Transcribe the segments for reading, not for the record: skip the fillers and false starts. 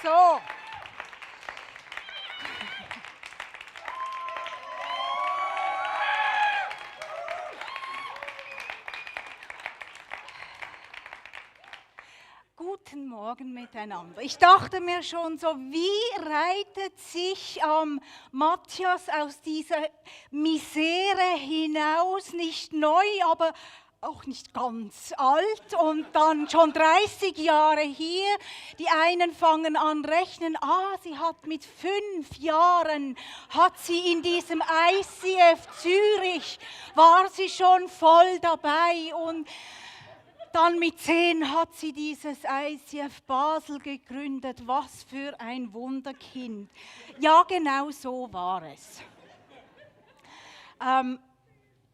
So. Guten Morgen miteinander. Ich dachte mir schon so, wie reitet sich Matthias aus dieser Misere hinaus, nicht neu, aber auch nicht ganz alt und dann schon 30 Jahre hier. Die einen fangen an rechnen, sie hat mit 5 Jahren, hat sie in diesem ICF Zürich, war sie schon voll dabei und dann mit 10 hat sie dieses ICF Basel gegründet. Was für ein Wunderkind. Ja, genau so war es.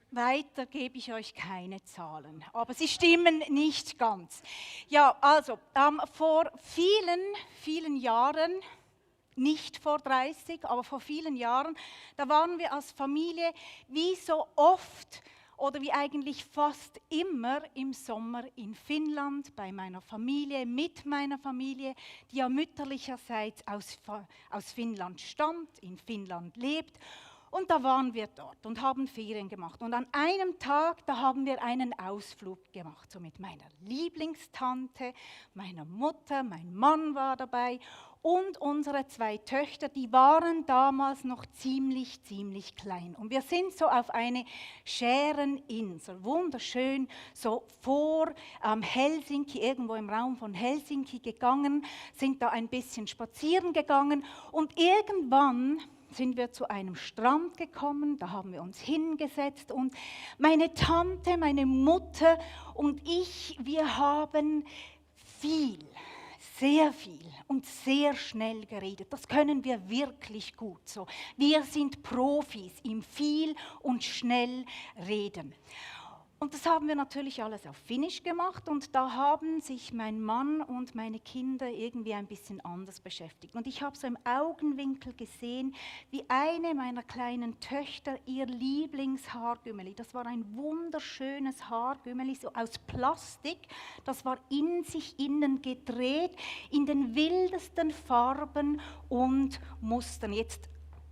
Weiter gebe ich euch keine Zahlen, aber sie stimmen nicht ganz. Ja, also vor vielen, vielen Jahren, nicht vor 30, aber vor vielen Jahren, da waren wir als Familie wie so oft oder wie eigentlich fast immer im Sommer in Finnland bei meiner Familie, mit meiner Familie, die ja mütterlicherseits aus Finnland stammt, in Finnland lebt. Und da waren wir dort und haben Ferien gemacht. Und an einem Tag, da haben wir einen Ausflug gemacht, so mit meiner Lieblingstante, meiner Mutter, mein Mann war dabei und unsere 2 Töchter, die waren damals noch ziemlich klein. Und wir sind so auf eine Schäreninsel, wunderschön, so vor Helsinki, irgendwo im Raum von Helsinki gegangen, sind da ein bisschen spazieren gegangen und irgendwann sind wir zu einem Strand gekommen, da haben wir uns hingesetzt und meine Tante, meine Mutter und ich, wir haben sehr viel und sehr schnell geredet. Das können wir wirklich gut so. Wir sind Profis im viel und schnell reden. Und das haben wir natürlich alles auf Finnisch gemacht und da haben sich mein Mann und meine Kinder irgendwie ein bisschen anders beschäftigt. Und ich habe so im Augenwinkel gesehen, wie eine meiner kleinen Töchter ihr Lieblingshaargümmeli, das war ein wunderschönes Haargümmeli, so aus Plastik, das war in sich innen gedreht, in den wildesten Farben und Mustern. Jetzt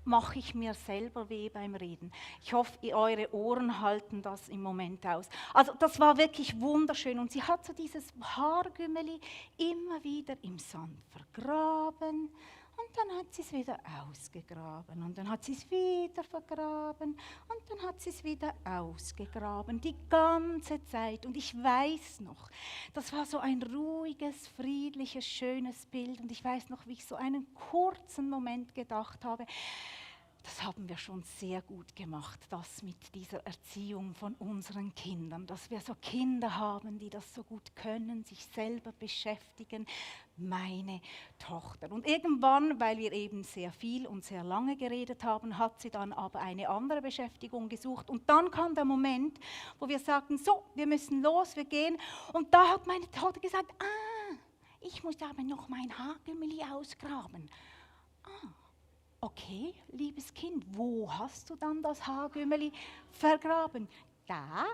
mache ich mir selber weh beim Reden. Ich hoffe, eure Ohren halten das im Moment aus. Also das war wirklich wunderschön und sie hat so dieses Haargümmeli immer wieder im Sand vergraben und dann hat sie es wieder ausgegraben und dann hat sie es wieder vergraben und dann hat sie es wieder ausgegraben, die ganze Zeit. Und ich weiß noch, das war so ein ruhiges, friedliches, schönes Bild und ich weiß noch, wie ich so einen kurzen Moment gedacht habe, das haben wir schon sehr gut gemacht, das mit dieser Erziehung von unseren Kindern, dass wir so Kinder haben, die das so gut können, sich selber beschäftigen, meine Tochter. Und irgendwann, weil wir eben sehr viel und sehr lange geredet haben, hat sie dann aber eine andere Beschäftigung gesucht. Und dann kam der Moment, wo wir sagten, so, wir müssen los, wir gehen. Und da hat meine Tochter gesagt, ich muss aber noch mein Haargümmeli ausgraben. Okay, liebes Kind, wo hast du dann das Haargümmeli vergraben? Da.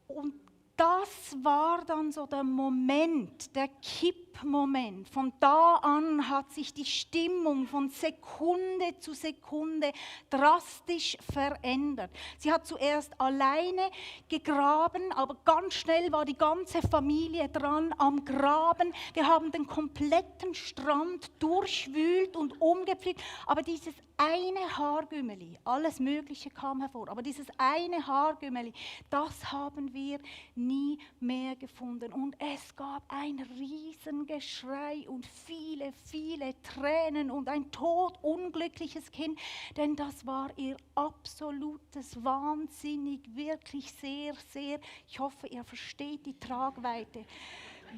Und das war dann so der Moment, der Kippmoment. Von da an hat sich die Stimmung von Sekunde zu Sekunde drastisch verändert. Sie hat zuerst alleine gegraben, aber ganz schnell war die ganze Familie dran am Graben. Wir haben den kompletten Strand durchwühlt und umgepflügt, aber dieses eine Haargümmeli, alles Mögliche kam hervor, aber dieses eine Haargümmeli, das haben wir nie mehr gefunden. Und es gab ein Riesengeschrei und viele Tränen und ein todunglückliches Kind, denn das war ihr absolutes, wahnsinnig, wirklich sehr, ich hoffe, ihr versteht die Tragweite,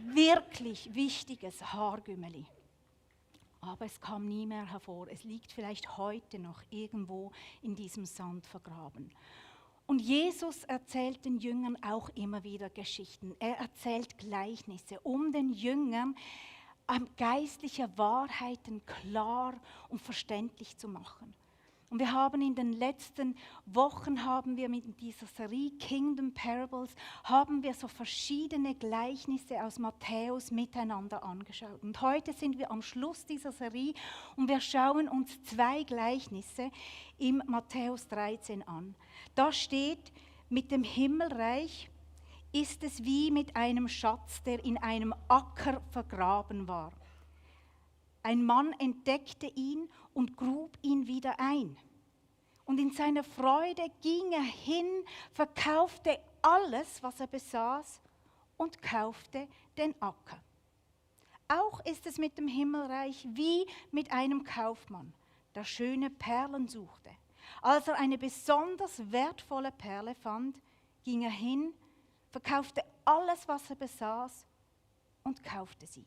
wirklich wichtiges Haargümmeli. Aber es kam nie mehr hervor. Es liegt vielleicht heute noch irgendwo in diesem Sand vergraben. Und Jesus erzählt den Jüngern auch immer wieder Geschichten. Er erzählt Gleichnisse, um den Jüngern geistliche Wahrheiten klar und verständlich zu machen. Und wir haben in den letzten Wochen mit dieser Serie Kingdom Parables haben wir so verschiedene Gleichnisse aus Matthäus miteinander angeschaut. Und heute sind wir am Schluss dieser Serie und wir schauen uns 2 Gleichnisse im Matthäus 13 an. Da steht, mit dem Himmelreich ist es wie mit einem Schatz, der in einem Acker vergraben war. Ein Mann entdeckte ihn und grub ihn wieder ein. Und in seiner Freude ging er hin, verkaufte alles, was er besaß, und kaufte den Acker. Auch ist es mit dem Himmelreich wie mit einem Kaufmann, der schöne Perlen suchte. Als er eine besonders wertvolle Perle fand, ging er hin, verkaufte alles, was er besaß, und kaufte sie.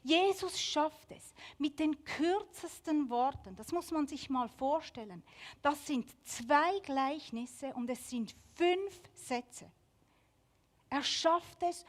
Jesus schafft es mit den kürzesten Worten, das muss man sich mal vorstellen. Das sind 2 Gleichnisse und es sind 5 Sätze. Er schafft es,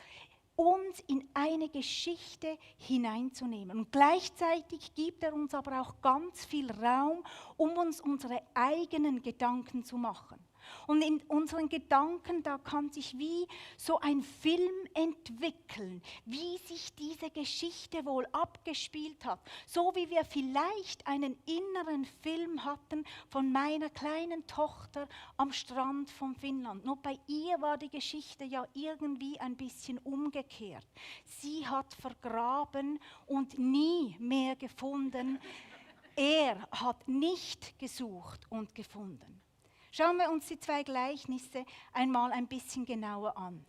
uns in eine Geschichte hineinzunehmen. Und gleichzeitig gibt er uns aber auch ganz viel Raum, um uns unsere eigenen Gedanken zu machen. Und in unseren Gedanken, da kann sich wie so ein Film entwickeln, wie sich diese Geschichte wohl abgespielt hat. So wie wir vielleicht einen inneren Film hatten von meiner kleinen Tochter am Strand von Finnland. Nur bei ihr war die Geschichte ja irgendwie ein bisschen umgekehrt. Sie hat vergraben und nie mehr gefunden. Er hat nicht gesucht und gefunden. Schauen wir uns die 2 Gleichnisse einmal ein bisschen genauer an.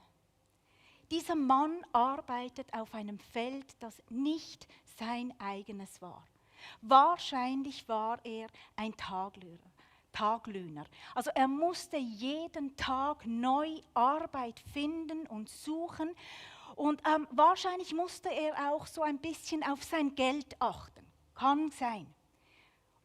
Dieser Mann arbeitet auf einem Feld, das nicht sein eigenes war. Wahrscheinlich war er ein Taglöhner. Also er musste jeden Tag neu Arbeit finden und suchen. Und wahrscheinlich musste er auch so ein bisschen auf sein Geld achten. Kann sein.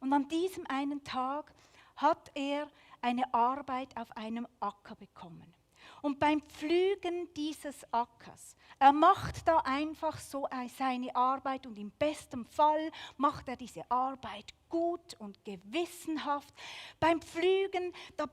Und an diesem einen Tag hat er eine Arbeit auf einem Acker bekommen. Und beim Pflügen dieses Ackers, er macht da einfach so seine Arbeit und im besten Fall macht er diese Arbeit gut und gewissenhaft. Beim Pflügen, da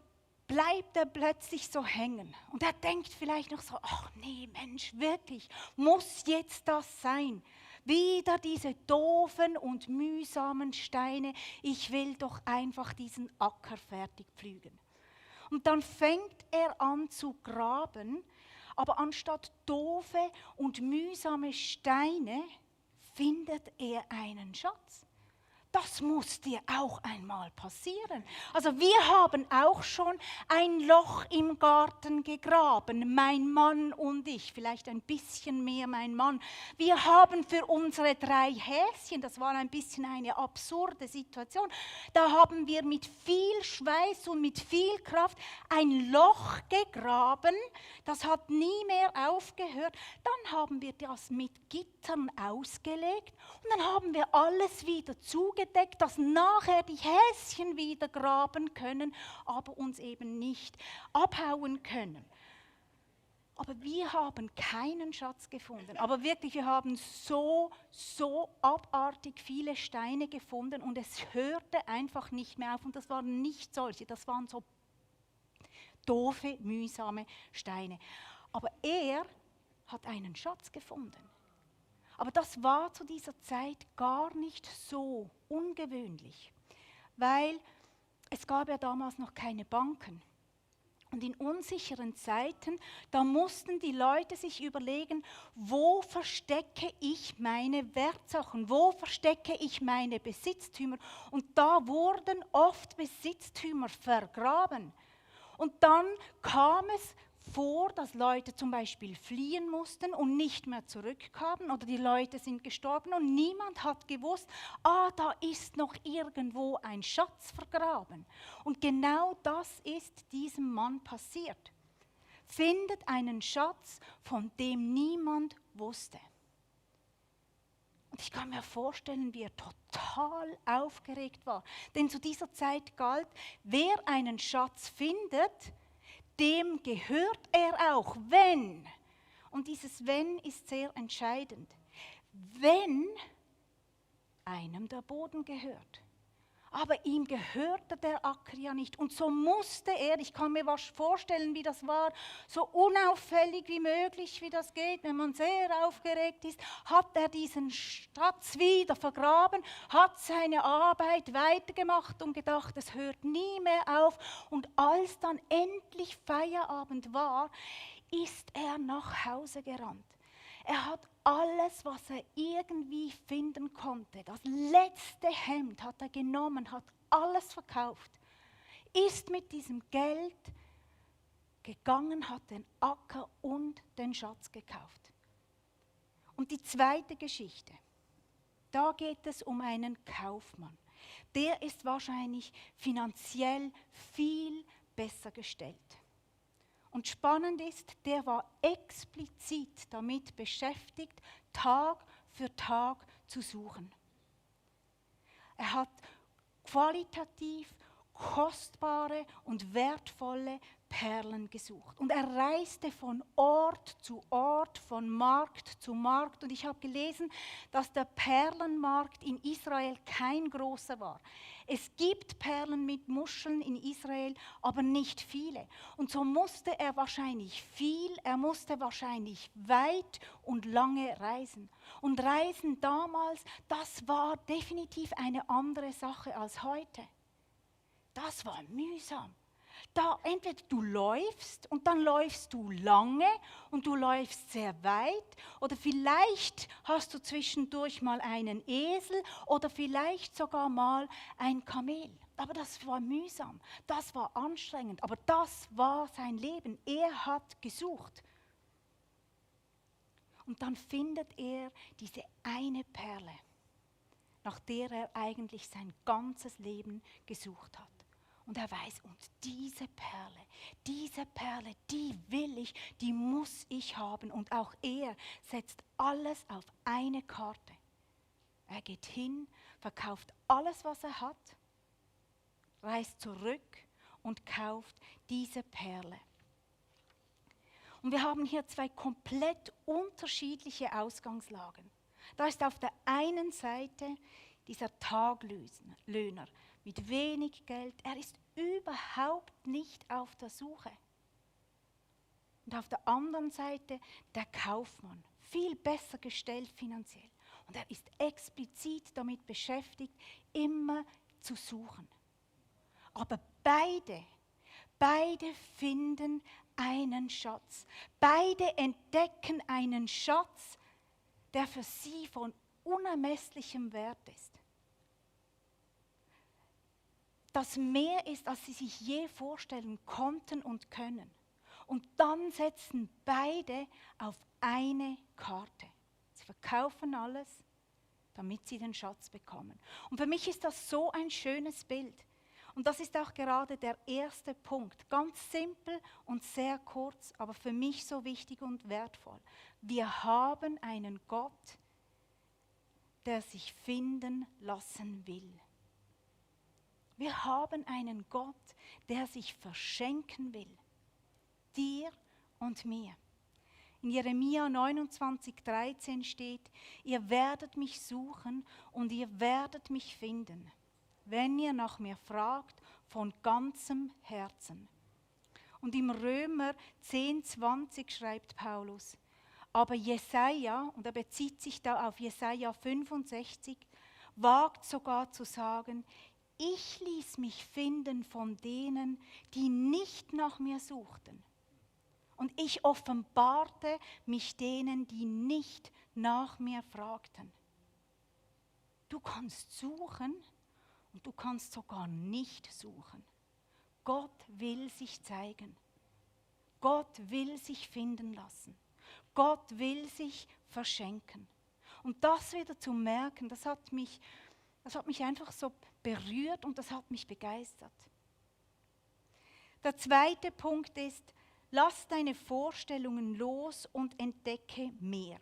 bleibt er plötzlich so hängen und er denkt vielleicht noch so, ach nee, Mensch, wirklich, muss jetzt das sein? Wieder diese doofen und mühsamen Steine. Ich will doch einfach diesen Acker fertig pflügen. Und dann fängt er an zu graben, aber anstatt doofe und mühsame Steine findet er einen Schatz. Das muss dir auch einmal passieren. Also wir haben auch schon ein Loch im Garten gegraben, mein Mann und ich, vielleicht ein bisschen mehr mein Mann. Wir haben für unsere 3 Häschen, das war ein bisschen eine absurde Situation, da haben wir mit viel Schweiß und mit viel Kraft ein Loch gegraben, das hat nie mehr aufgehört. Dann haben wir das mit Gittern ausgelegt und dann haben wir alles wieder zugedeckt, dass nachher die Häschen wieder graben können, aber uns eben nicht abhauen können. Aber wir haben keinen Schatz gefunden. Aber wirklich, wir haben so abartig viele Steine gefunden und es hörte einfach nicht mehr auf. Und das waren nicht solche, das waren so doofe, mühsame Steine. Aber er hat einen Schatz gefunden. Aber das war zu dieser Zeit gar nicht so ungewöhnlich, weil es gab ja damals noch keine Banken. Und in unsicheren Zeiten, da mussten die Leute sich überlegen, wo verstecke ich meine Wertsachen, wo verstecke ich meine Besitztümer. Und da wurden oft Besitztümer vergraben. Und dann kam es vor, dass Leute zum Beispiel fliehen mussten und nicht mehr zurückkamen oder die Leute sind gestorben und niemand hat gewusst, da ist noch irgendwo ein Schatz vergraben. Und genau das ist diesem Mann passiert. Findet einen Schatz, von dem niemand wusste. Und ich kann mir vorstellen, wie er total aufgeregt war. Denn zu dieser Zeit galt, wer einen Schatz findet, dem gehört er auch, wenn, und dieses wenn ist sehr entscheidend, wenn einem der Boden gehört. Aber ihm gehörte der Acker ja nicht. Und so musste er, ich kann mir was vorstellen, wie das war, so unauffällig wie möglich, wie das geht, wenn man sehr aufgeregt ist, hat er diesen Schatz wieder vergraben, hat seine Arbeit weitergemacht und gedacht, es hört nie mehr auf. Und als dann endlich Feierabend war, ist er nach Hause gerannt. Er hat alles, was er irgendwie finden konnte, das letzte Hemd hat er genommen, hat alles verkauft, ist mit diesem Geld gegangen, hat den Acker und den Schatz gekauft. Und die zweite Geschichte, da geht es um einen Kaufmann. Der ist wahrscheinlich finanziell viel besser gestellt. Und spannend ist, der war explizit damit beschäftigt, Tag für Tag zu suchen. Er hat qualitativ kostbare und wertvolle Perlen gesucht. Und er reiste von Ort zu Ort, von Markt zu Markt. Und ich habe gelesen, dass der Perlenmarkt in Israel kein großer war. Es gibt Perlen mit Muscheln in Israel, aber nicht viele. Und so musste er wahrscheinlich weit und lange reisen. Und Reisen damals, das war definitiv eine andere Sache als heute. Das war mühsam. Da entweder du läufst und dann läufst du lange und du läufst sehr weit oder vielleicht hast du zwischendurch mal einen Esel oder vielleicht sogar mal ein Kamel. Aber das war mühsam, das war anstrengend, aber das war sein Leben. Er hat gesucht. Und dann findet er diese eine Perle, nach der er eigentlich sein ganzes Leben gesucht hat. Und er weiß, und diese Perle, die will ich, die muss ich haben. Und auch er setzt alles auf eine Karte. Er geht hin, verkauft alles, was er hat, reist zurück und kauft diese Perle. Und wir haben hier zwei komplett unterschiedliche Ausgangslagen. Da ist auf der einen Seite dieser Taglöhner mit wenig Geld. Er ist überhaupt nicht auf der Suche. Und auf der anderen Seite der Kaufmann, viel besser gestellt finanziell. Und er ist explizit damit beschäftigt, immer zu suchen. Aber beide finden einen Schatz. Beide entdecken einen Schatz, der für sie von unermesslichem Wert ist. Das mehr ist, als sie sich je vorstellen konnten und können. Und dann setzen beide auf eine Karte. Sie verkaufen alles, damit sie den Schatz bekommen. Und für mich ist das so ein schönes Bild. Und das ist auch gerade der erste Punkt. Ganz simpel und sehr kurz, aber für mich so wichtig und wertvoll. Wir haben einen Gott, der sich finden lassen will. Wir haben einen Gott, der sich verschenken will. Dir und mir. In Jeremia 29,13 steht, ihr werdet mich suchen und ihr werdet mich finden, wenn ihr nach mir fragt von ganzem Herzen. Und im Römer 10,20 schreibt Paulus, aber Jesaja, und er bezieht sich da auf Jesaja 65, wagt sogar zu sagen, ich ließ mich finden von denen, die nicht nach mir suchten. Und ich offenbarte mich denen, die nicht nach mir fragten. Du kannst suchen und du kannst sogar nicht suchen. Gott will sich zeigen. Gott will sich finden lassen. Gott will sich verschenken. Und das wieder zu merken, das hat mich einfach so berührt und das hat mich begeistert. Der zweite Punkt ist, lass deine Vorstellungen los und entdecke mehr.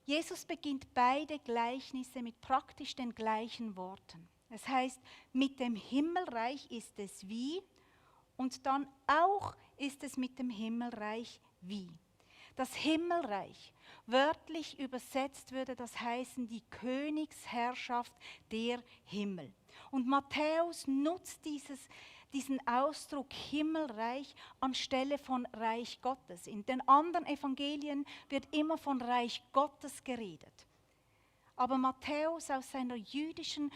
Jesus beginnt beide Gleichnisse mit praktisch den gleichen Worten. Es heißt, mit dem Himmelreich ist es wie und dann auch ist es mit dem Himmelreich wie. Das Himmelreich, wörtlich übersetzt würde das heißen, die Königsherrschaft der Himmel. Und Matthäus nutzt diesen Ausdruck Himmelreich anstelle von Reich Gottes. In den anderen Evangelien wird immer von Reich Gottes geredet. Aber Matthäus aus seiner jüdischen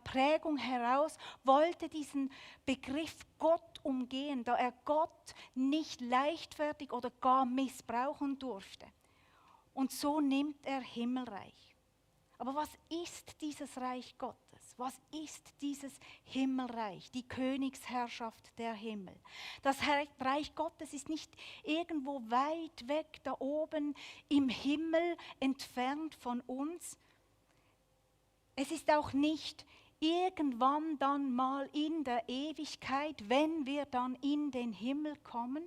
Prägung heraus wollte diesen Begriff Gott umgehen, da er Gott nicht leichtfertig oder gar missbrauchen durfte. Und so nimmt er Himmelreich. Aber was ist dieses Reich Gottes? Was ist dieses Himmelreich, die Königsherrschaft der Himmel? Das Reich Gottes ist nicht irgendwo weit weg da oben im Himmel entfernt von uns. Es ist auch nicht irgendwann dann mal in der Ewigkeit, wenn wir dann in den Himmel kommen,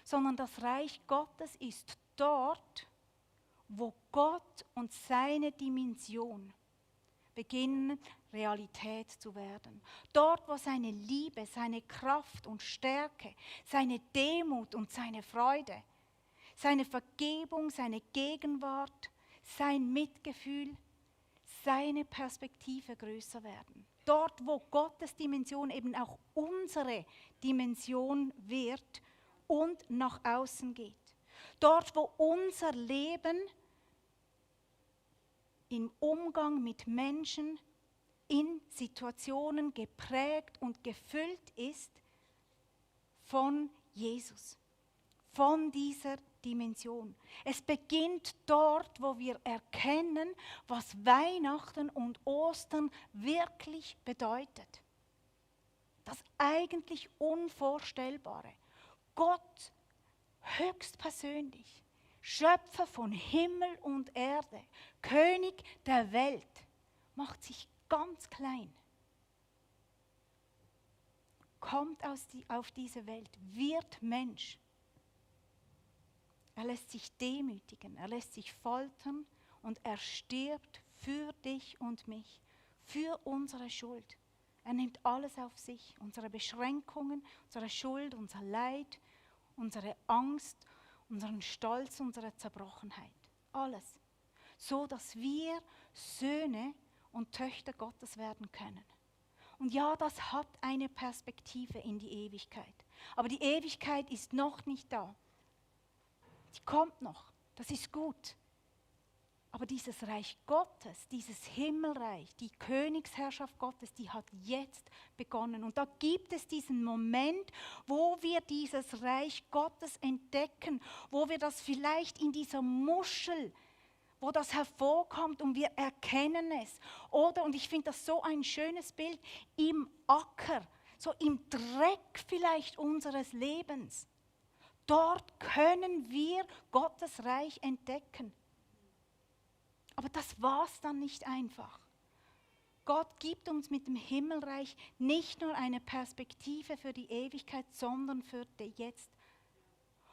sondern das Reich Gottes ist dort, wo Gott und seine Dimension beginnen, Realität zu werden. Dort, wo seine Liebe, seine Kraft und Stärke, seine Demut und seine Freude, seine Vergebung, seine Gegenwart, sein Mitgefühl, seine Perspektive größer werden. Dort, wo Gottes Dimension eben auch unsere Dimension wird und nach außen geht. Dort, wo unser Leben im Umgang mit Menschen in Situationen geprägt und gefüllt ist von Jesus, von dieser Dimension. Es beginnt dort, wo wir erkennen, was Weihnachten und Ostern wirklich bedeutet. Das eigentlich Unvorstellbare. Gott höchstpersönlich, Schöpfer von Himmel und Erde, König der Welt, macht sich ganz klein. Kommt auf diese Welt, wird Mensch. Er lässt sich demütigen, er lässt sich foltern und er stirbt für dich und mich, für unsere Schuld. Er nimmt alles auf sich, unsere Beschränkungen, unsere Schuld, unser Leid, unsere Angst, unseren Stolz, unsere Zerbrochenheit. Alles. So, dass wir Söhne und Töchter Gottes werden können. Und ja, das hat eine Perspektive in die Ewigkeit. Aber die Ewigkeit ist noch nicht da. Die kommt noch, das ist gut. Aber dieses Reich Gottes, dieses Himmelreich, die Königsherrschaft Gottes, die hat jetzt begonnen. Und da gibt es diesen Moment, wo wir dieses Reich Gottes entdecken, wo wir das vielleicht in dieser Muschel, wo das hervorkommt und wir erkennen es. Oder, und ich finde das so ein schönes Bild, im Acker, so im Dreck vielleicht unseres Lebens. Dort können wir Gottes Reich entdecken. Aber das war es dann nicht einfach. Gott gibt uns mit dem Himmelreich nicht nur eine Perspektive für die Ewigkeit, sondern für die Jetzt.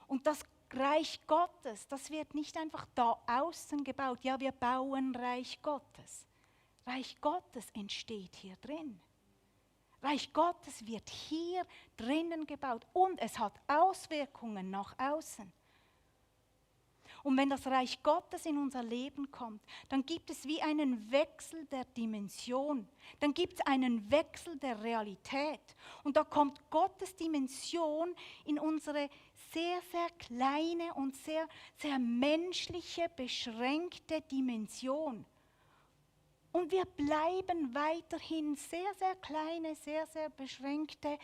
Und das Reich Gottes, das wird nicht einfach da außen gebaut. Ja, wir bauen Reich Gottes. Reich Gottes entsteht hier drin. Reich Gottes wird hier drinnen gebaut und es hat Auswirkungen nach außen. Und wenn das Reich Gottes in unser Leben kommt, dann gibt es wie einen Wechsel der Dimension. Dann gibt es einen Wechsel der Realität. Und da kommt Gottes Dimension in unsere sehr, sehr kleine und sehr, sehr menschliche, beschränkte Dimension. Und wir bleiben weiterhin sehr, sehr kleine, sehr, sehr beschränkte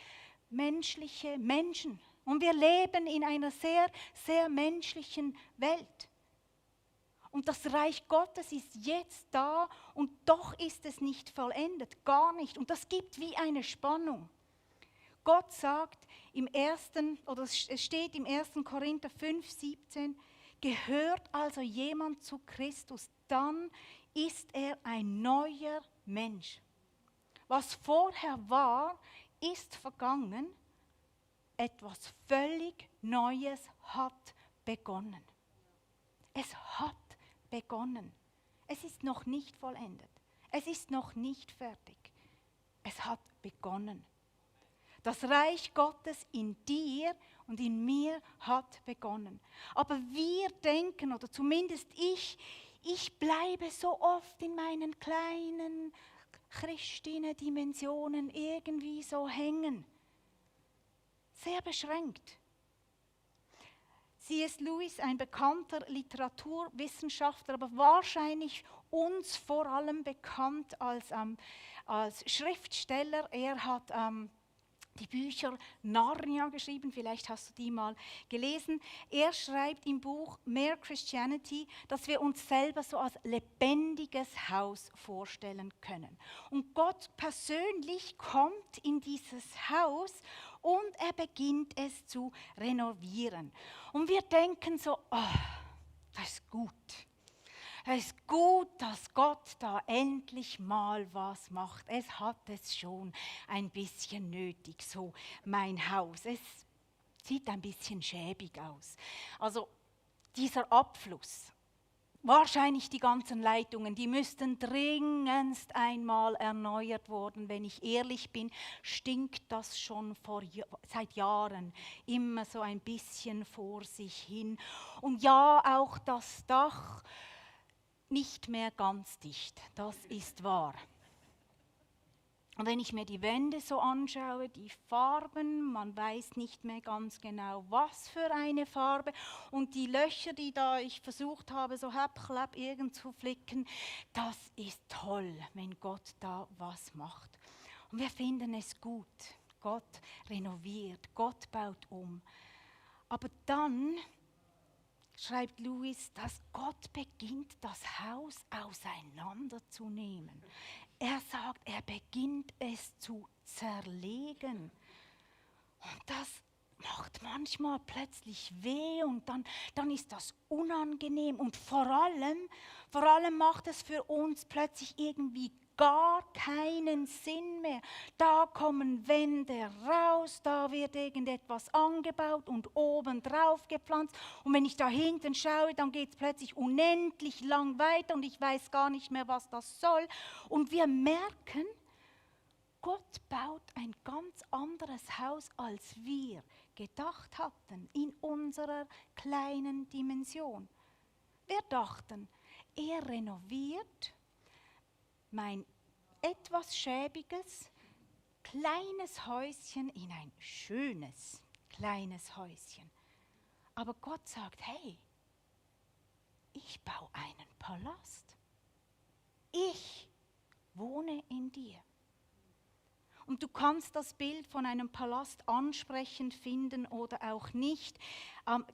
menschliche Menschen. Und wir leben in einer sehr, sehr menschlichen Welt. Und das Reich Gottes ist jetzt da und doch ist es nicht vollendet, gar nicht. Und das gibt wie eine Spannung. Gott sagt es steht im 1. Korinther 5,17, gehört also jemand zu Christus, dann ist er ein neuer Mensch. Was vorher war, ist vergangen. Etwas völlig Neues hat begonnen. Es hat begonnen. Es ist noch nicht vollendet. Es ist noch nicht fertig. Es hat begonnen. Das Reich Gottes in dir und in mir hat begonnen. Aber wir denken, oder zumindest ich bleibe so oft in meinen kleinen Christinnen-Dimensionen irgendwie so hängen. Sehr beschränkt. C.S. Lewis, ein bekannter Literaturwissenschaftler, aber wahrscheinlich uns vor allem bekannt als Schriftsteller. Er hat die Bücher Narnia geschrieben, vielleicht hast du die mal gelesen. Er schreibt im Buch Mere Christianity, dass wir uns selber so als lebendiges Haus vorstellen können. Und Gott persönlich kommt in dieses Haus und er beginnt es zu renovieren. Und wir denken so, oh, das ist gut. Es ist gut, dass Gott da endlich mal was macht. Es hat es schon ein bisschen nötig, so mein Haus. Es sieht ein bisschen schäbig aus. Also dieser Abfluss, wahrscheinlich die ganzen Leitungen, die müssten dringendst einmal erneuert worden. Wenn ich ehrlich bin, stinkt das schon seit Jahren immer so ein bisschen vor sich hin. Und ja, auch das Dach nicht mehr ganz dicht, das ist wahr. Und wenn ich mir die Wände so anschaue, die Farben, man weiß nicht mehr ganz genau, was für eine Farbe. Und die Löcher, die da ich versucht habe, so happ irgend zu flicken, das ist toll, wenn Gott da was macht. Und wir finden es gut. Gott renoviert, Gott baut um. Aber dann schreibt Lewis, dass Gott beginnt, das Haus auseinanderzunehmen. Er sagt, er beginnt es zu zerlegen. Und das macht manchmal plötzlich weh und dann ist das unangenehm. Und vor allem macht es für uns plötzlich irgendwie gar keinen Sinn mehr. Da kommen Wände raus, da wird irgendetwas angebaut und oben drauf gepflanzt. Und wenn ich da hinten schaue, dann geht es plötzlich unendlich lang weiter und ich weiß gar nicht mehr, was das soll. Und wir merken, Gott baut ein ganz anderes Haus, als wir gedacht hatten in unserer kleinen Dimension. Wir dachten, er renoviert mein etwas schäbiges, kleines Häuschen in ein schönes, kleines Häuschen. Aber Gott sagt, hey, ich baue einen Palast. Ich wohne in dir. Und du kannst das Bild von einem Palast ansprechend finden oder auch nicht.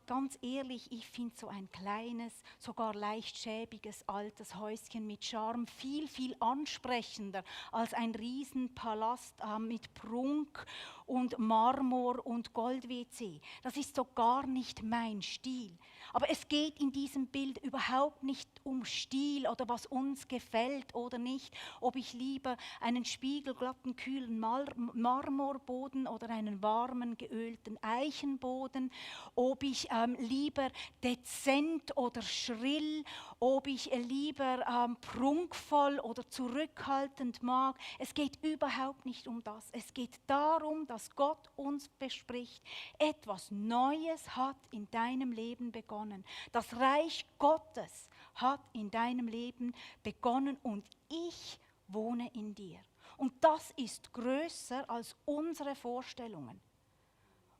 Ganz ehrlich, ich finde so ein kleines, sogar leicht schäbiges, altes Häuschen mit Charme viel, viel ansprechender als ein Riesenpalast mit Prunk und Marmor und Gold-WC. Das ist so gar nicht mein Stil. Aber es geht in diesem Bild überhaupt nicht um Stil oder was uns gefällt oder nicht, ob ich lieber einen spiegelglatten, kühlen Marmorboden oder einen warmen, geölten Eichenboden, ob ich lieber dezent oder schrill, ob ich lieber prunkvoll oder zurückhaltend mag. Es geht überhaupt nicht um das. Es geht darum, dass Gott uns bespricht, etwas Neues hat in deinem Leben begonnen. Das Reich Gottes hat in deinem Leben begonnen und ich wohne in dir. Und das ist größer als unsere Vorstellungen.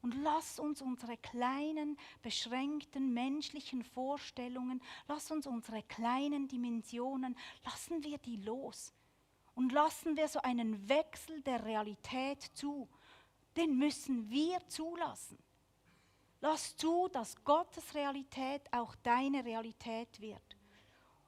Und lass uns unsere kleinen, beschränkten menschlichen Vorstellungen, lass uns unsere kleinen Dimensionen, lassen wir die los. Und lassen wir so einen Wechsel der Realität zu. Den müssen wir zulassen. Lass zu, dass Gottes Realität auch deine Realität wird.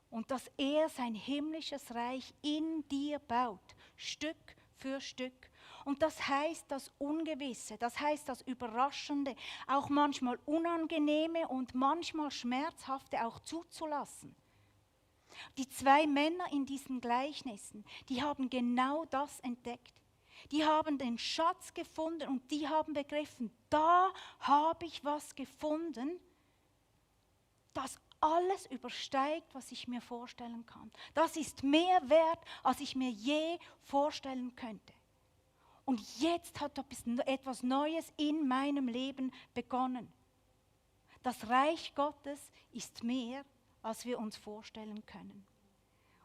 Und dass er sein himmlisches Reich in dir baut, Stück für Stück. Und das heißt das Ungewisse, das heißt das Überraschende, auch manchmal Unangenehme und manchmal Schmerzhafte auch zuzulassen. Die 2 Männer in diesen Gleichnissen, die haben genau das entdeckt. Die haben den Schatz gefunden und die haben begriffen, da habe ich was gefunden, das alles übersteigt, was ich mir vorstellen kann. Das ist mehr wert, als ich mir je vorstellen könnte. Und jetzt hat etwas Neues in meinem Leben begonnen. Das Reich Gottes ist mehr, als wir uns vorstellen können.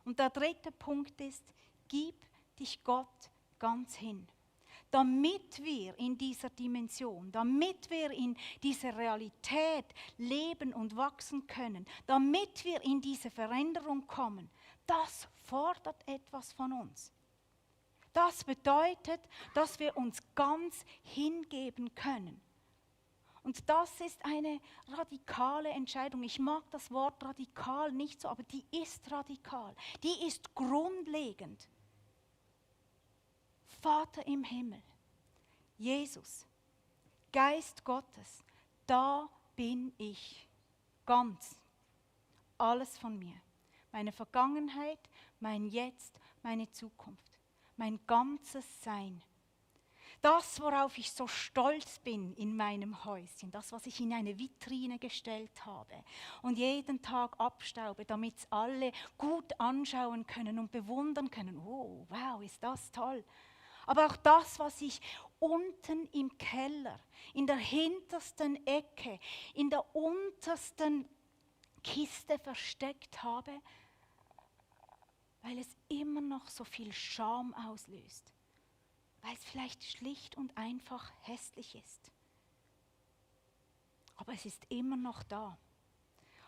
Und der dritte Punkt ist, gib dich Gott ganz hin. Damit wir in dieser Dimension, damit wir in dieser Realität leben und wachsen können, damit wir in diese Veränderung kommen, das fordert etwas von uns. Das bedeutet, dass wir uns ganz hingeben können. Und das ist eine radikale Entscheidung. Ich mag das Wort radikal nicht so, aber die ist radikal. Die ist grundlegend. Vater im Himmel, Jesus, Geist Gottes, da bin ich ganz. Alles von mir. Meine Vergangenheit, mein Jetzt, meine Zukunft. Mein ganzes Sein. Das, worauf ich so stolz bin in meinem Häuschen, das, was ich in eine Vitrine gestellt habe und jeden Tag abstaube, damit es alle gut anschauen können und bewundern können. Oh, wow, ist das toll. Aber auch das, was ich unten im Keller, in der hintersten Ecke, in der untersten Kiste versteckt habe, weil es immer noch so viel Scham auslöst. Weil es vielleicht schlicht und einfach hässlich ist. Aber es ist immer noch da.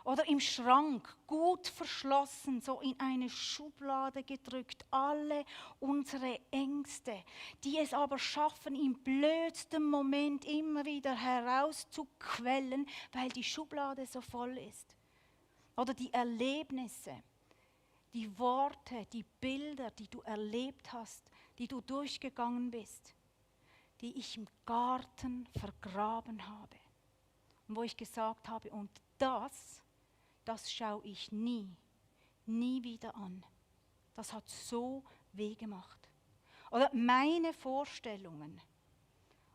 Oder im Schrank, gut verschlossen, so in eine Schublade gedrückt, alle unsere Ängste, die es aber schaffen, im blödsten Moment immer wieder herauszuquellen, weil die Schublade so voll ist. Oder die Erlebnisse, die Worte, die Bilder, die du erlebt hast, die du durchgegangen bist, die ich im Garten vergraben habe. Und wo ich gesagt habe, und das schaue ich nie wieder an. Das hat so weh gemacht. Oder meine Vorstellungen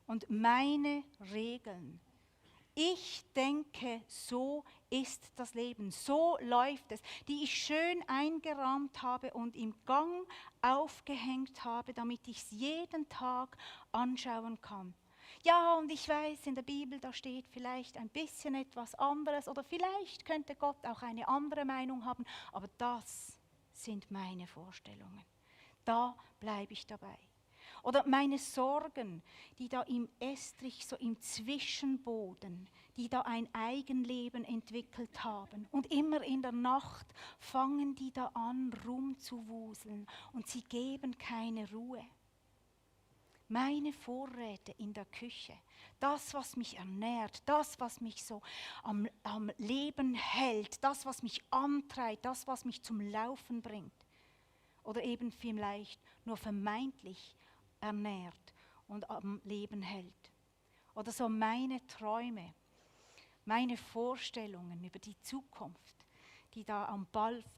und meine Regeln. Ich denke, so ist das Leben, so läuft es, die ich schön eingerahmt habe und im Gang aufgehängt habe, damit ich es jeden Tag anschauen kann. Ja, und ich weiß, in der Bibel, da steht vielleicht ein bisschen etwas anderes oder vielleicht könnte Gott auch eine andere Meinung haben, aber das sind meine Vorstellungen. Da bleibe ich dabei. Oder meine Sorgen, die da im Estrich, so im Zwischenboden, die da ein Eigenleben entwickelt haben. Und immer in der Nacht fangen die da an, rumzuwuseln und sie geben keine Ruhe. Meine Vorräte in der Küche, das, was mich ernährt, das, was mich so am Leben hält, das, was mich antreibt, das, was mich zum Laufen bringt. Oder eben vielleicht nur vermeintlich ernährt und am Leben hält. Oder so meine Träume, meine Vorstellungen über die Zukunft, die da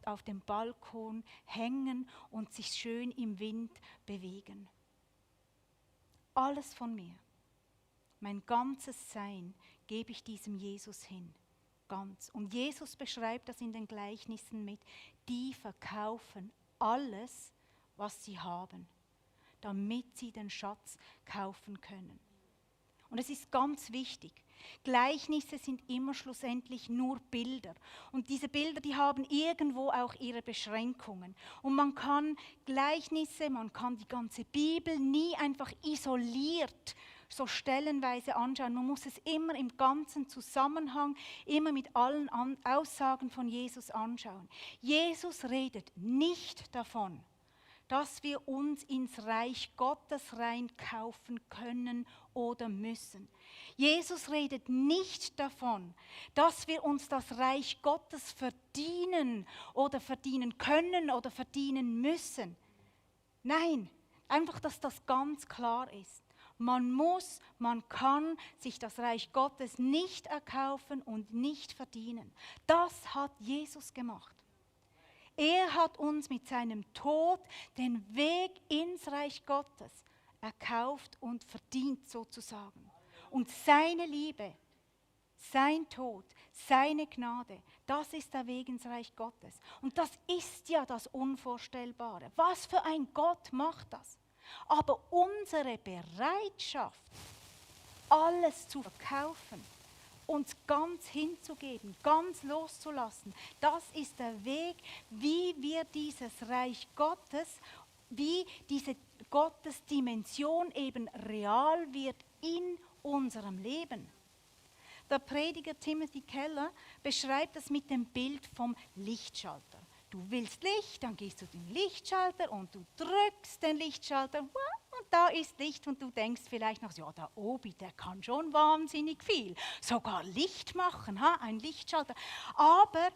auf dem Balkon hängen und sich schön im Wind bewegen. Alles von mir, mein ganzes Sein gebe ich diesem Jesus hin, ganz. Und Jesus beschreibt das in den Gleichnissen mit, die verkaufen alles, was sie haben, damit sie den Schatz kaufen können. Und es ist ganz wichtig, Gleichnisse sind immer schlussendlich nur Bilder. Und diese Bilder, die haben irgendwo auch ihre Beschränkungen. Und man kann Gleichnisse, man kann die ganze Bibel nie einfach isoliert so stellenweise anschauen. Man muss es immer im ganzen Zusammenhang, immer mit allen Aussagen von Jesus anschauen. Jesus redet nicht davon, dass wir uns ins Reich Gottes reinkaufen können oder müssen. Jesus redet nicht davon, dass wir uns das Reich Gottes verdienen oder verdienen können oder verdienen müssen. Nein, einfach, dass das ganz klar ist. Man kann sich das Reich Gottes nicht erkaufen und nicht verdienen. Das hat Jesus gemacht. Er hat uns mit seinem Tod den Weg ins Reich Gottes erkauft und verdient sozusagen. Und seine Liebe, sein Tod, seine Gnade, das ist der Weg ins Reich Gottes. Und das ist ja das Unvorstellbare. Was für ein Gott macht das? Aber unsere Bereitschaft, alles zu verkaufen, uns ganz hinzugeben, ganz loszulassen, das ist der Weg, wie wir dieses Reich Gottes, wie diese Gottesdimension eben real wird in unserem Leben. Der Prediger Timothy Keller beschreibt das mit dem Bild vom Lichtschalter. Du willst Licht, dann gehst du den Lichtschalter und du drückst den Lichtschalter und da ist Licht und du denkst vielleicht noch, ja, der Obi, der kann schon wahnsinnig viel, sogar Licht machen, ein Lichtschalter. Aber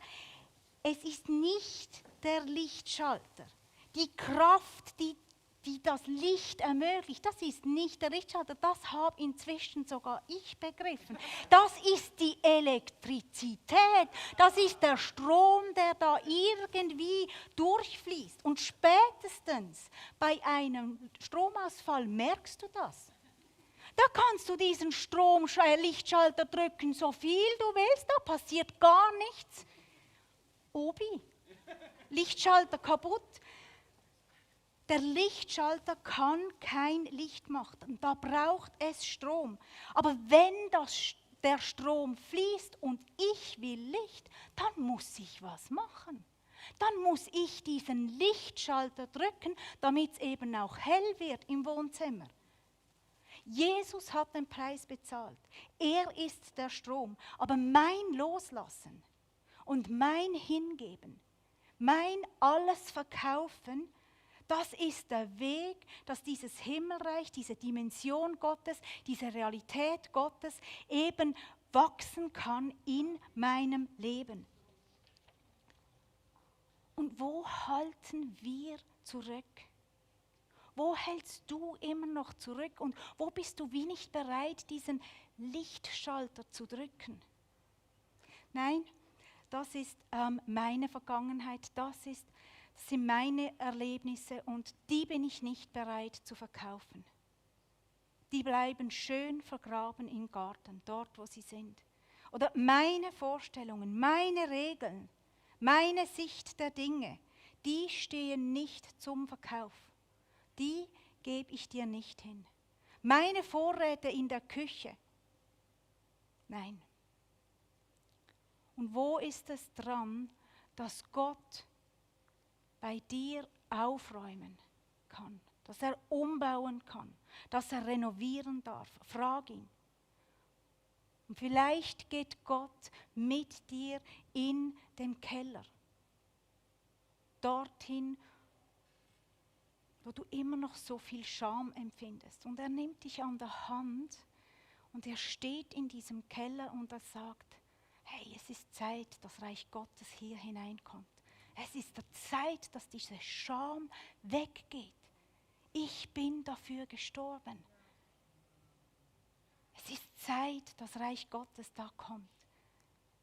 es ist nicht der Lichtschalter. Die Kraft, die das Licht ermöglicht, das ist nicht der Lichtschalter, das habe inzwischen sogar ich begriffen. Das ist die Elektrizität, das ist der Strom, der da irgendwie durchfließt. Und spätestens bei einem Stromausfall merkst du das. Da kannst du diesen Lichtschalter drücken, so viel du willst, da passiert gar nichts. Obi, Lichtschalter kaputt. Der Lichtschalter kann kein Licht machen, da braucht es Strom. Aber wenn der Strom fließt und ich will Licht, dann muss ich was machen. Dann muss ich diesen Lichtschalter drücken, damit es eben auch hell wird im Wohnzimmer. Jesus hat den Preis bezahlt. Er ist der Strom. Aber mein Loslassen und mein Hingeben, mein alles Verkaufen, das ist der Weg, dass dieses Himmelreich, diese Dimension Gottes, diese Realität Gottes eben wachsen kann in meinem Leben. Und wo halten wir zurück? Wo hältst du immer noch zurück und wo bist du wie nicht bereit, diesen Lichtschalter zu drücken? Nein, das ist meine Vergangenheit, das sind meine Erlebnisse und die bin ich nicht bereit zu verkaufen. Die bleiben schön vergraben im Garten, dort wo sie sind. Oder meine Vorstellungen, meine Regeln, meine Sicht der Dinge, die stehen nicht zum Verkauf. Die gebe ich dir nicht hin. Meine Vorräte in der Küche, nein. Und wo ist es dran, dass Gott bei dir aufräumen kann, dass er umbauen kann, dass er renovieren darf? Frag ihn. Und vielleicht geht Gott mit dir in den Keller, dorthin, wo du immer noch so viel Scham empfindest. Und er nimmt dich an der Hand und er steht in diesem Keller und er sagt, hey, es ist Zeit, dass Reich Gottes hier hineinkommt. Es ist der Zeit, dass diese Scham weggeht. Ich bin dafür gestorben. Es ist Zeit, dass Reich Gottes da kommt.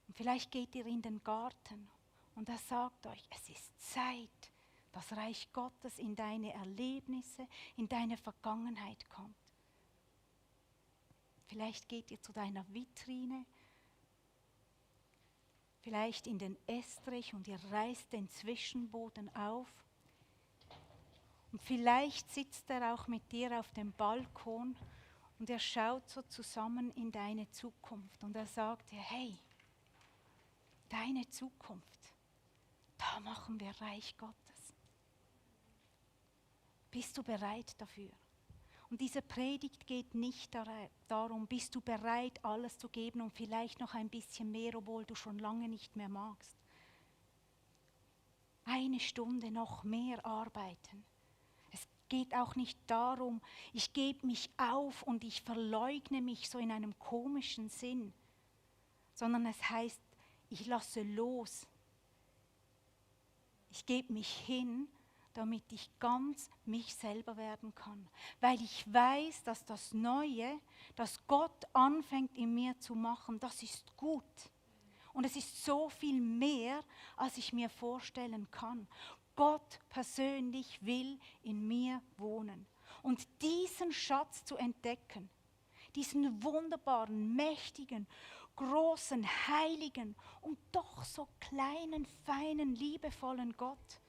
Und vielleicht geht ihr in den Garten und er sagt euch, es ist Zeit, dass Reich Gottes in deine Erlebnisse, in deine Vergangenheit kommt. Vielleicht geht ihr zu deiner Vitrine, vielleicht in den Estrich und ihr reißt den Zwischenboden auf. Und vielleicht sitzt er auch mit dir auf dem Balkon und er schaut so zusammen in deine Zukunft und er sagt dir, hey, deine Zukunft, da machen wir Reich Gottes. Bist du bereit dafür? Und diese Predigt geht nicht darum, bist du bereit, alles zu geben und vielleicht noch ein bisschen mehr, obwohl du schon lange nicht mehr magst. Eine Stunde noch mehr arbeiten. Es geht auch nicht darum, ich gebe mich auf und ich verleugne mich so in einem komischen Sinn, sondern es heißt, ich lasse los. Ich gebe mich hin, damit ich ganz mich selber werden kann. Weil ich weiß, dass das Neue, das Gott anfängt in mir zu machen, das ist gut. Und es ist so viel mehr, als ich mir vorstellen kann. Gott persönlich will in mir wohnen. Und diesen Schatz zu entdecken, diesen wunderbaren, mächtigen, großen, heiligen und doch so kleinen, feinen, liebevollen Gott,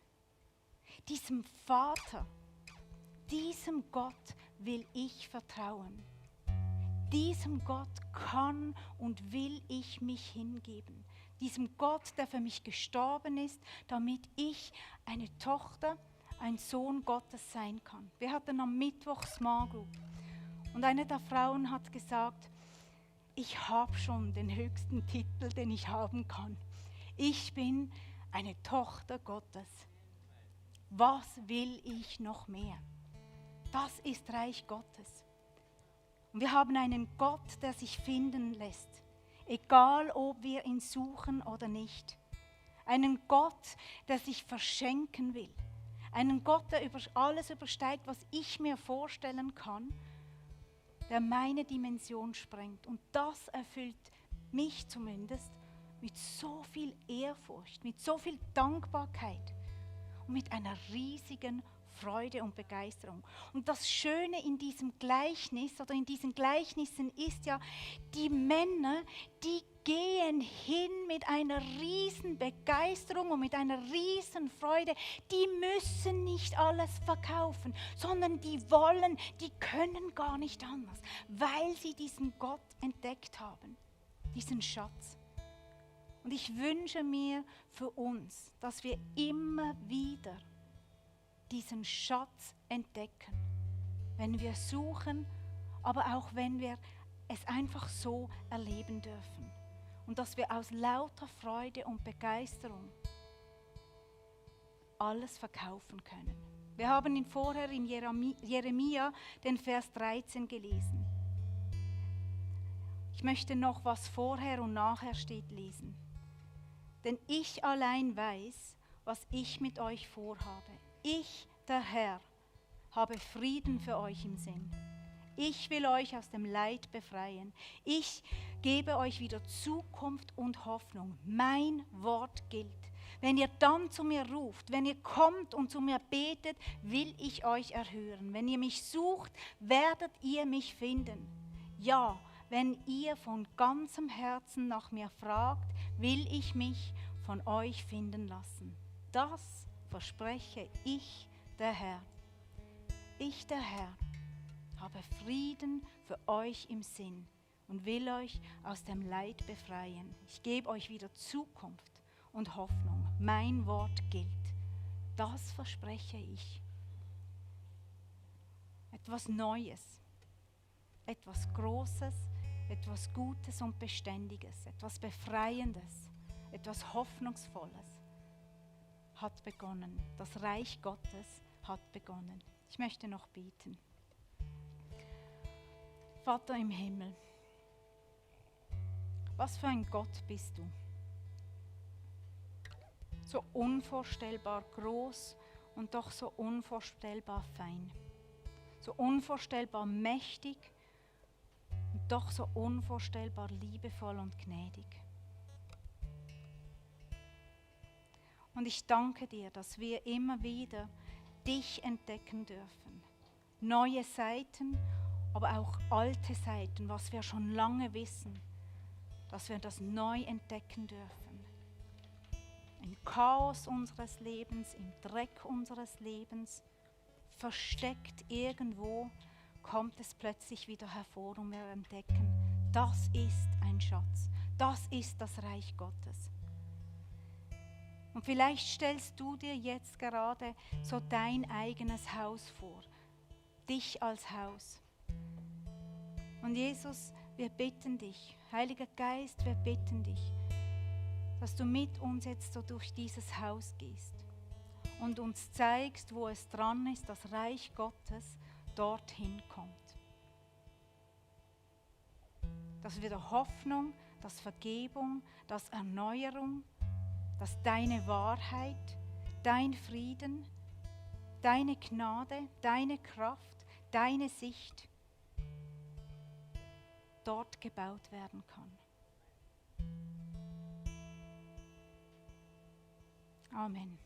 diesem Vater, diesem Gott will ich vertrauen. Diesem Gott kann und will ich mich hingeben. Diesem Gott, der für mich gestorben ist, damit ich eine Tochter, ein Sohn Gottes sein kann. Wir hatten am Mittwoch Small Group und eine der Frauen hat gesagt, ich habe schon den höchsten Titel, den ich haben kann. Ich bin eine Tochter Gottes. Was will ich noch mehr? Das ist Reich Gottes. Und wir haben einen Gott, der sich finden lässt, egal ob wir ihn suchen oder nicht. Einen Gott, der sich verschenken will. Einen Gott, der alles übersteigt, was ich mir vorstellen kann, der meine Dimension sprengt. Und das erfüllt mich zumindest mit so viel Ehrfurcht, mit so viel Dankbarkeit und mit einer riesigen Freude und Begeisterung. Und das Schöne in diesem Gleichnis oder in diesen Gleichnissen ist ja, die Männer, die gehen hin mit einer riesen Begeisterung und mit einer riesen Freude. Die müssen nicht alles verkaufen, sondern die wollen, die können gar nicht anders, weil sie diesen Gott entdeckt haben, diesen Schatz. Und ich wünsche mir für uns, dass wir immer wieder diesen Schatz entdecken, wenn wir suchen, aber auch wenn wir es einfach so erleben dürfen. Und dass wir aus lauter Freude und Begeisterung alles verkaufen können. Wir haben ihn vorher in Jeremia den Vers 13 gelesen. Ich möchte noch, was vorher und nachher steht, lesen. Denn ich allein weiß, was ich mit euch vorhabe. Ich, der Herr, habe Frieden für euch im Sinn. Ich will euch aus dem Leid befreien. Ich gebe euch wieder Zukunft und Hoffnung. Mein Wort gilt. Wenn ihr dann zu mir ruft, wenn ihr kommt und zu mir betet, will ich euch erhören. Wenn ihr mich sucht, werdet ihr mich finden. Ja, wenn ihr von ganzem Herzen nach mir fragt, will ich mich von euch finden lassen. Das verspreche ich, der Herr. Ich, der Herr, habe Frieden für euch im Sinn und will euch aus dem Leid befreien. Ich gebe euch wieder Zukunft und Hoffnung. Mein Wort gilt. Das verspreche ich. Etwas Neues, etwas Großes, etwas Gutes und Beständiges, etwas Befreiendes, etwas Hoffnungsvolles hat begonnen. Das Reich Gottes hat begonnen. Ich möchte noch beten. Vater im Himmel, was für ein Gott bist du? So unvorstellbar groß und doch so unvorstellbar fein. So unvorstellbar mächtig und doch so unvorstellbar liebevoll und gnädig. Und ich danke dir, dass wir immer wieder dich entdecken dürfen. Neue Seiten, aber auch alte Seiten, was wir schon lange wissen, dass wir das neu entdecken dürfen. Im Chaos unseres Lebens, im Dreck unseres Lebens, versteckt irgendwo, kommt es plötzlich wieder hervor und wir entdecken, das ist ein Schatz, das ist das Reich Gottes. Und vielleicht stellst du dir jetzt gerade so dein eigenes Haus vor, dich als Haus. Und Jesus, wir bitten dich, Heiliger Geist, wir bitten dich, dass du mit uns jetzt so durch dieses Haus gehst und uns zeigst, wo es dran ist, das Reich Gottes dorthin kommt. Dass wieder Hoffnung, dass Vergebung, dass Erneuerung, dass deine Wahrheit, dein Frieden, deine Gnade, deine Kraft, deine Sicht dort gebaut werden kann. Amen.